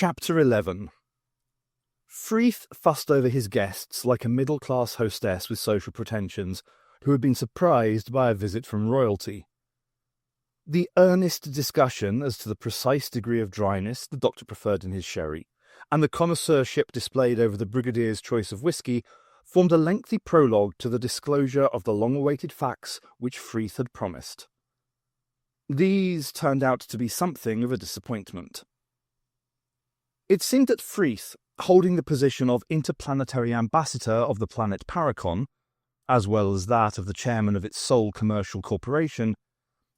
Chapter 11. Freeth fussed over his guests like a middle-class hostess with social pretensions who had been surprised by a visit from royalty. The earnest discussion as to the precise degree of dryness the doctor preferred in his sherry, and the connoisseurship displayed over the Brigadier's choice of whisky, formed a lengthy prologue to the disclosure of the long-awaited facts which Freeth had promised. These turned out to be something of a disappointment. It seemed that Freeth, holding the position of interplanetary ambassador of the planet Paracon, as well as that of the chairman of its sole commercial corporation,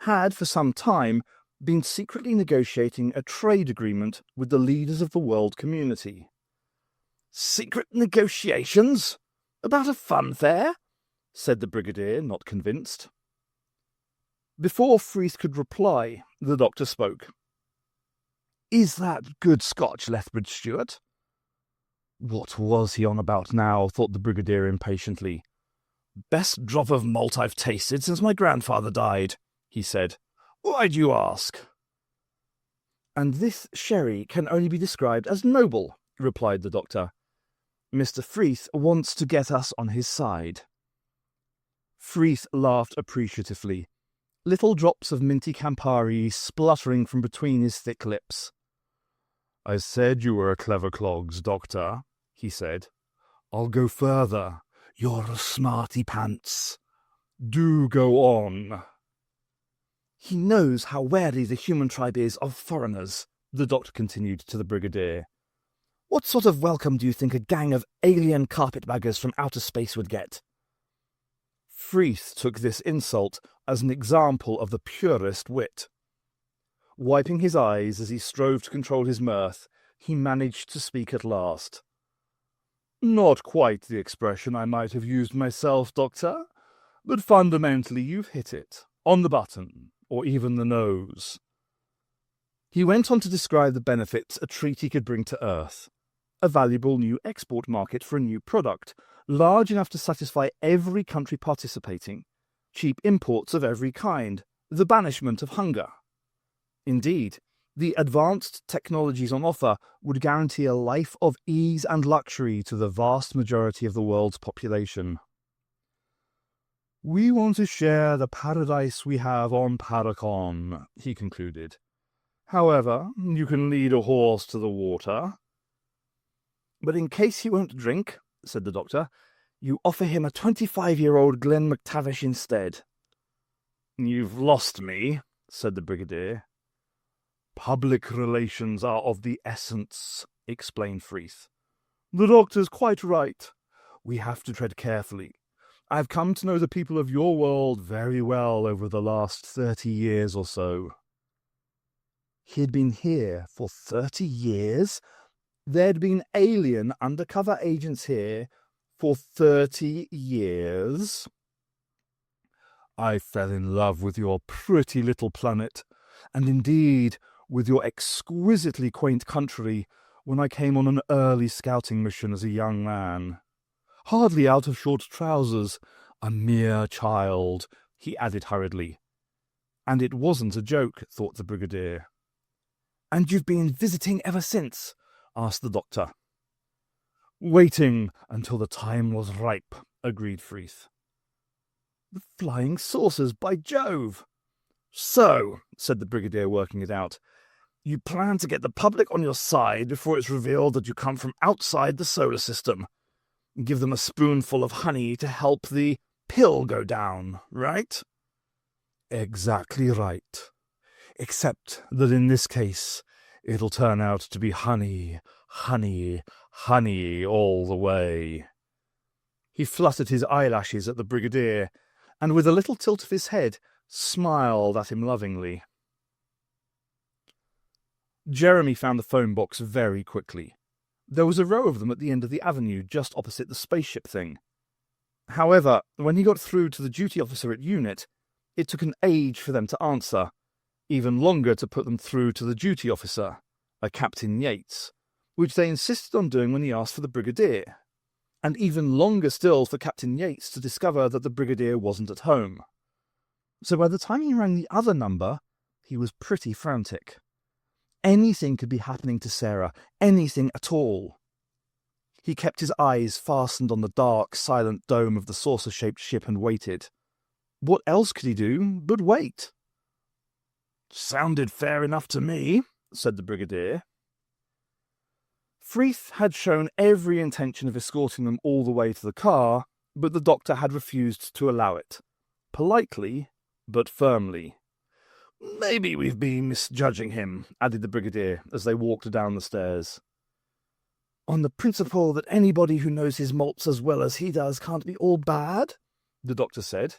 had for some time been secretly negotiating a trade agreement with the leaders of the world community. "Secret negotiations? About a fun fair?" said the Brigadier, not convinced. Before Freeth could reply, the doctor spoke. "Is that good Scotch, Lethbridge Stewart?" What was he on about now, thought the Brigadier impatiently. "Best drop of malt I've tasted since my grandfather died," he said. "Why do you ask?" "And this sherry can only be described as noble," replied the doctor. "Mr. Freeth wants to get us on his side." Freeth laughed appreciatively, little drops of minty Campari spluttering from between his thick lips. "I said you were a clever clogs, Doctor," he said. "I'll go further. You're a smarty pants. Do go on." "He knows how wary the human tribe is of foreigners," the doctor continued to the Brigadier. "What sort of welcome do you think a gang of alien carpetbaggers from outer space would get?" Freeth took this insult as an example of the purest wit. Wiping his eyes as he strove to control his mirth, he managed to speak at last. "Not quite the expression I might have used myself, Doctor, but fundamentally you've hit it, on the button, or even the nose." He went on to describe the benefits a treaty could bring to Earth. A valuable new export market for a new product, large enough to satisfy every country participating, cheap imports of every kind, the banishment of hunger. Indeed, the advanced technologies on offer would guarantee a life of ease and luxury to the vast majority of the world's population. "We want to share the paradise we have on Paracon," he concluded. "However, you can lead a horse to the water." "But in case he won't drink," said the doctor, "you offer him a 25-year-old Glen McTavish instead." "You've lost me," said the Brigadier. "Public relations are of the essence," explained Freeth. "The doctor's quite right. We have to tread carefully. I've come to know the people of your world very well over the last 30 years or so." He had been here for 30 years? There'd been alien undercover agents here for 30 years? "I fell in love with your pretty little planet, and indeed with your exquisitely quaint country, when I came on an early scouting mission as a young man. Hardly out of short trousers, a mere child," he added hurriedly. And it wasn't a joke, thought the Brigadier. "And you've been visiting ever since?" asked the doctor. "Waiting until the time was ripe," agreed Freeth. "The flying saucers, by Jove!" "So," said the Brigadier, working it out, "you plan to get the public on your side before it's revealed that you come from outside the solar system. Give them a spoonful of honey to help the pill go down, right?" "Exactly right. Except that in this case, it'll turn out to be honey, honey, honey all the way." He fluttered his eyelashes at the Brigadier, and with a little tilt of his head, smiled at him lovingly. Jeremy found the phone box very quickly. There was a row of them at the end of the avenue, just opposite the spaceship thing. However, when he got through to the duty officer at unit, it took an age for them to answer, even longer to put them through to the duty officer, a Captain Yates, which they insisted on doing when he asked for the Brigadier, and even longer still for Captain Yates to discover that the Brigadier wasn't at home. So by the time he rang the other number, he was pretty frantic. Anything could be happening to Sarah, anything at all. He kept his eyes fastened on the dark, silent dome of the saucer-shaped ship and waited. What else could he do but wait? "Sounded fair enough to me," said the Brigadier. Freeth had shown every intention of escorting them all the way to the car, but the doctor had refused to allow it. Politely, but firmly. "Maybe we've been misjudging him," added the Brigadier as they walked down the stairs. "On the principle that anybody who knows his malts as well as he does can't be all bad?" the doctor said.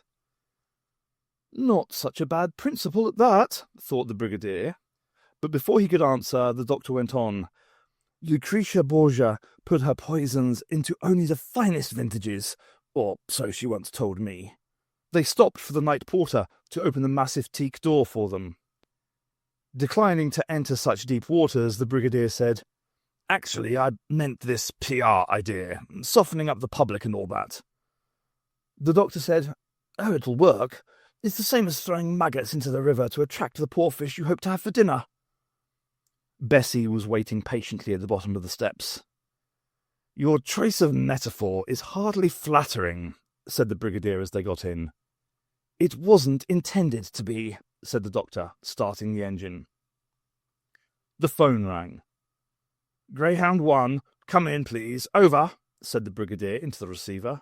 "Not such a bad principle at that," thought the Brigadier. But before he could answer, the doctor went on. "Lucretia Borgia put her poisons into only the finest vintages, or so she once told me." They stopped for the night porter to open the massive teak door for them. Declining to enter such deep waters, the Brigadier said, "Actually, I meant this PR idea, softening up the public and all that." The doctor said, "Oh, it'll work. It's the same as throwing maggots into the river to attract the poor fish you hope to have for dinner." Bessie was waiting patiently at the bottom of the steps. "Your choice of metaphor is hardly flattering," said the Brigadier as they got in. "It wasn't intended to be," said the doctor, starting the engine. The phone rang. "Greyhound 1, come in, please. Over," said the Brigadier into the receiver.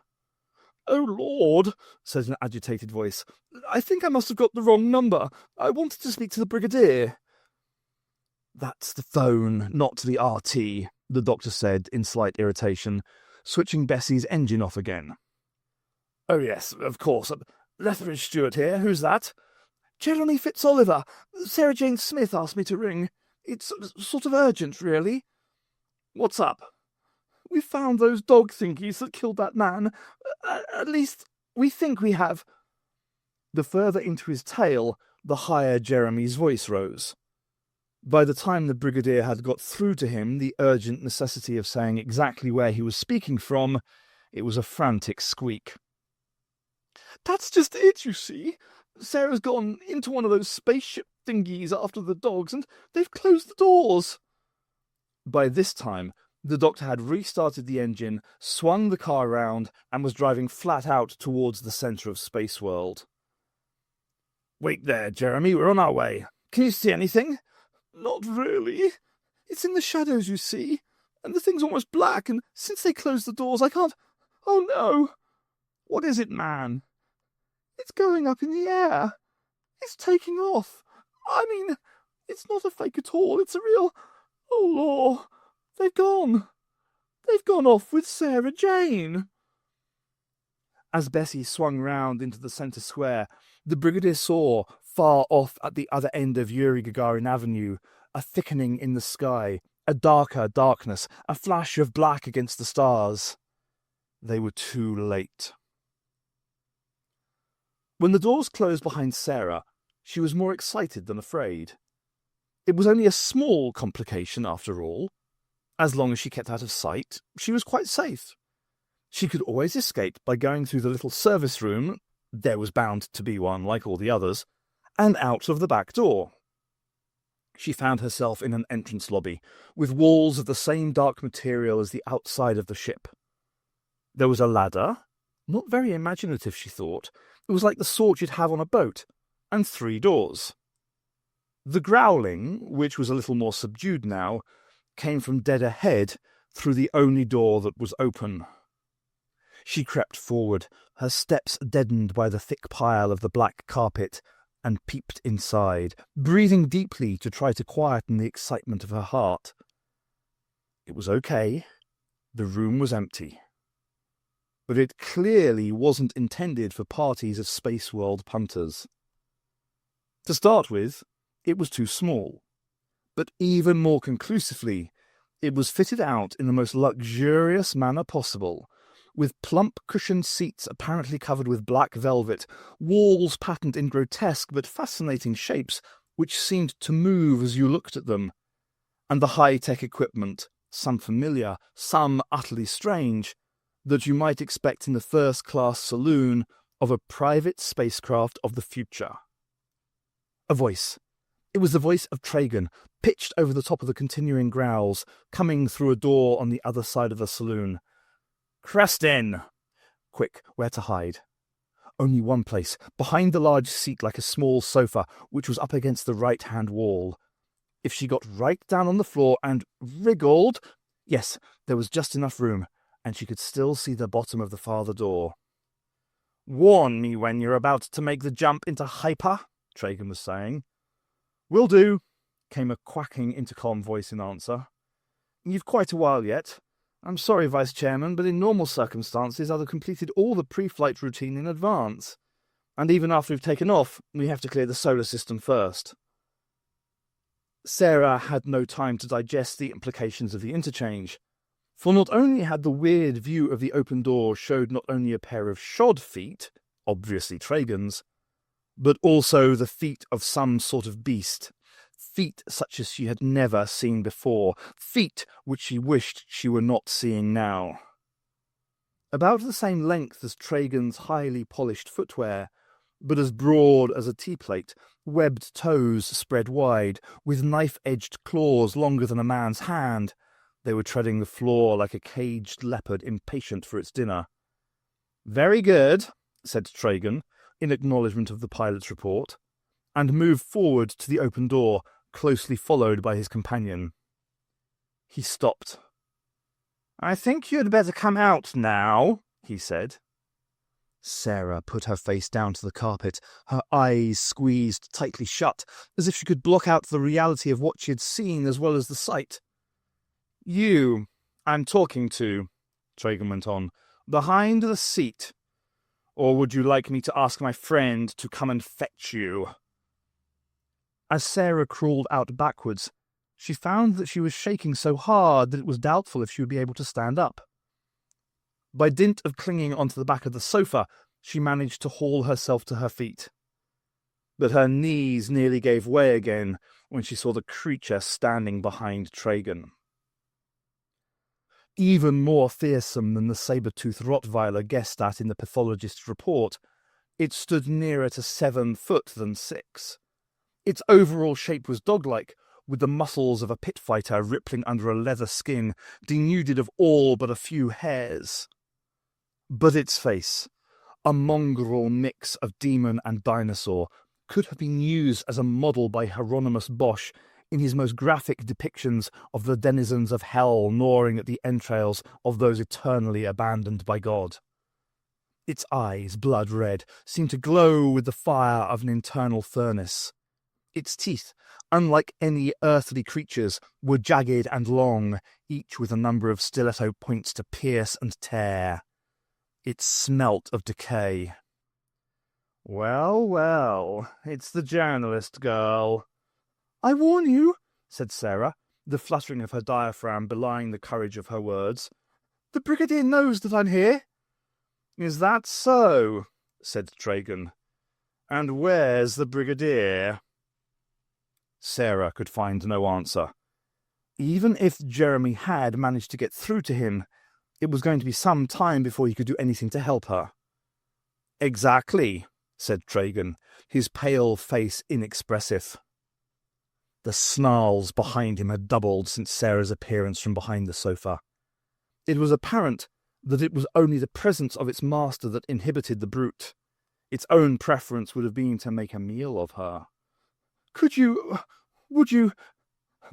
"Oh, Lord," said an agitated voice. "I think I must have got the wrong number. I wanted to speak to the Brigadier." "That's the phone, not the RT," the doctor said in slight irritation, switching Bessie's engine off again. "Oh, yes, of course. Lethbridge Stewart here. Who's that?" "Jeremy Fitzoliver. Sarah Jane Smith asked me to ring. It's sort of urgent, really." "What's up?" "We found those dog thingies that killed that man. At least, we think we have." The further into his tale, the higher Jeremy's voice rose. By the time the Brigadier had got through to him the urgent necessity of saying exactly where he was speaking from, it was a frantic squeak. "That's just it, you see. Sarah's gone into one of those spaceship thingies after the dogs, and they've closed the doors." By this time, the doctor had restarted the engine, swung the car round, and was driving flat out towards the centre of Space World. "Wait there, Jeremy, we're on our way. Can you see anything?" "Not really. It's in the shadows, you see, and the thing's almost black, and since they closed the doors, I can't— Oh, no!" "What is it, man?" "It's going up in the air. It's taking off. I mean, it's not a fake at all. It's a real— Oh, Lord, they've gone. They've gone off with Sarah Jane." As Bessie swung round into the centre square, the Brigadier saw, far off at the other end of Yuri Gagarin Avenue, a thickening in the sky, a darker darkness, a flash of black against the stars. They were too late. When the doors closed behind Sarah, she was more excited than afraid. It was only a small complication, after all. As long as she kept out of sight, she was quite safe. She could always escape by going through the little service room— there was bound to be one like all the others— and out of the back door. She found herself in an entrance lobby, with walls of the same dark material as the outside of the ship. There was a ladder, not very imaginative, she thought. It was like the sort you'd have on a boat, and 3 doors. The growling, which was a little more subdued now, came from dead ahead through the only door that was open. She crept forward, her steps deadened by the thick pile of the black carpet, and peeped inside, breathing deeply to try to quieten the excitement of her heart. It was okay. The room was empty. But it clearly wasn't intended for parties of Space World punters. To start with, it was too small. But even more conclusively, it was fitted out in the most luxurious manner possible, with plump cushioned seats apparently covered with black velvet, walls patterned in grotesque but fascinating shapes which seemed to move as you looked at them, and the high-tech equipment, some familiar, some utterly strange, that you might expect in the first-class saloon of a private spacecraft of the future. A voice, It was the voice of Tragan, pitched over the top of the continuing growls, coming through a door on the other side of the saloon. "Crestin!" Quick, where to hide? Only one place, behind the large seat like a small sofa, which was up against the right-hand wall. If she got right down on the floor and wriggled, yes, there was just enough room, and she could still see the bottom of the farther door. "Warn me when you're about to make the jump into hyper," Tragan was saying. "Will do," came a quacking intercom voice in answer. "You've quite a while yet. I'm sorry, Vice Chairman, but in normal circumstances I'd have completed all the pre-flight routine in advance. And even after we've taken off, we have to clear the solar system first." Sarah had no time to digest the implications of the interchange, for not only had the weird view of the open door showed not only a pair of shod feet, obviously Tragan's, but also the feet of some sort of beast. Feet such as she had never seen before, feet which she wished she were not seeing now. About the same length as Tragan's highly polished footwear, but as broad as a tea-plate, webbed toes spread wide, with knife-edged claws longer than a man's hand, they were treading the floor like a caged leopard impatient for its dinner. "Very good," said Tragan, in acknowledgement of the pilot's report, and moved forward to the open door, closely followed by his companion. He stopped. "I think you'd better come out now," he said. Sarah put her face down to the carpet, her eyes squeezed tightly shut, as if she could block out the reality of what she had seen as well as the sight. "You, I'm talking to," Tragan went on, "behind the seat. Or would you like me to ask my friend to come and fetch you?" As Sarah crawled out backwards, she found that she was shaking so hard that it was doubtful if she would be able to stand up. By dint of clinging onto the back of the sofa, she managed to haul herself to her feet. But her knees nearly gave way again when she saw the creature standing behind Tragan. Even more fearsome than the saber-toothed Rottweiler guessed at in the pathologist's report, it stood nearer to 7 foot than 6. Its overall shape was dog-like, with the muscles of a pit fighter rippling under a leather skin, denuded of all but a few hairs. But its face, a mongrel mix of demon and dinosaur, could have been used as a model by Hieronymus Bosch in his most graphic depictions of the denizens of hell gnawing at the entrails of those eternally abandoned by God. Its eyes, blood-red, seemed to glow with the fire of an internal furnace. Its teeth, unlike any earthly creature's, were jagged and long, each with a number of stiletto points to pierce and tear. It smelt of decay. "Well, well, it's the journalist girl." "I warn you," said Sarah, the fluttering of her diaphragm belying the courage of her words. "The Brigadier knows that I'm here." "Is that so?" said Tragan. "And where's the Brigadier?" Sarah could find no answer. Even if Jeremy had managed to get through to him, it was going to be some time before he could do anything to help her. "Exactly," said Tragan, his pale face inexpressive. The snarls behind him had doubled since Sarah's appearance from behind the sofa. It was apparent that it was only the presence of its master that inhibited the brute. Its own preference would have been to make a meal of her. Would you,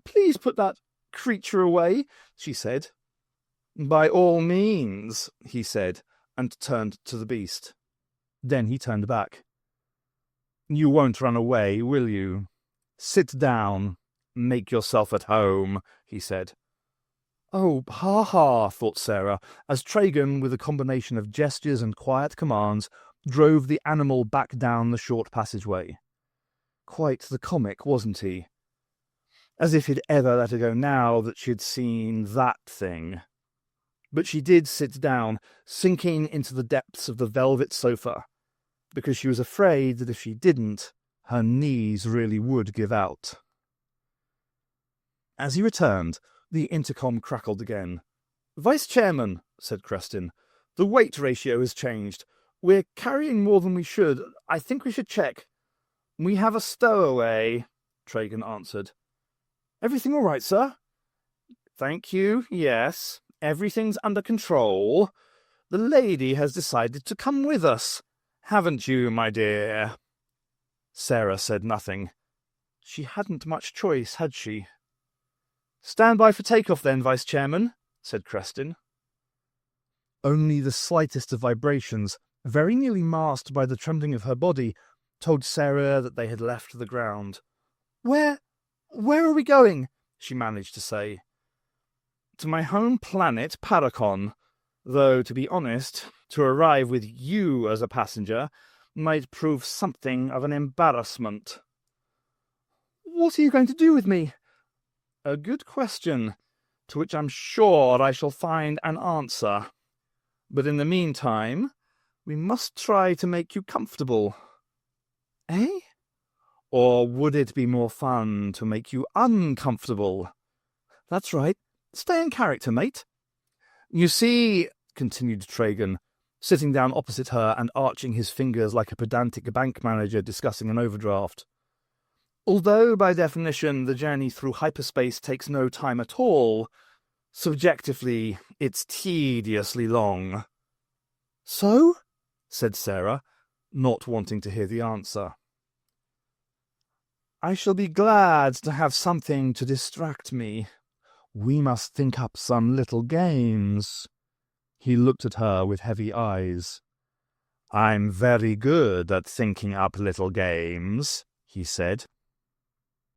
please put that creature away?" she said. "By all means," he said, and turned to the beast. Then he turned back. "You won't run away, will you? Sit down. Make yourself at home," he said. "Oh, ha-ha," thought Sarah, as Tragan, with a combination of gestures and quiet commands, drove the animal back down the short passageway. Quite the comic, wasn't he? As if he'd ever let her go now that she had seen that thing. But she did sit down, sinking into the depths of the velvet sofa, because she was afraid that if she didn't, her knees really would give out. As he returned, the intercom crackled again. "Vice Chairman," said Crestin, "the weight ratio has changed. We're carrying more than we should. I think we should check. We have a stowaway." Tragan answered. "Everything all right, sir?" "Thank you, yes. Everything's under control. The lady has decided to come with us. Haven't you, my dear?" Sarah said nothing. She hadn't much choice, had she? "Stand by for takeoff then, Vice-Chairman," said Creston. Only the slightest of vibrations, very nearly masked by the trembling of her body, told Sarah that they had left the ground. Where are we going?" she managed to say. "To my home planet, Paracon. Though, to be honest, to arrive with you as a passenger might prove something of an embarrassment." "What are you going to do with me?" "A good question, to which I'm sure I shall find an answer. But in the meantime, we must try to make you comfortable." "Eh?" "Or would it be more fun to make you uncomfortable?" "That's right. Stay in character, mate." "You see," continued Tragan, sitting down opposite her and arching his fingers like a pedantic bank manager discussing an overdraft, "although by definition the journey through hyperspace takes no time at all, subjectively it's tediously long." "So?" said Sarah, not wanting to hear the answer. "I shall be glad to have something to distract me. We must think up some little games." He looked at her with heavy eyes. "I'm very good at thinking up little games," he said.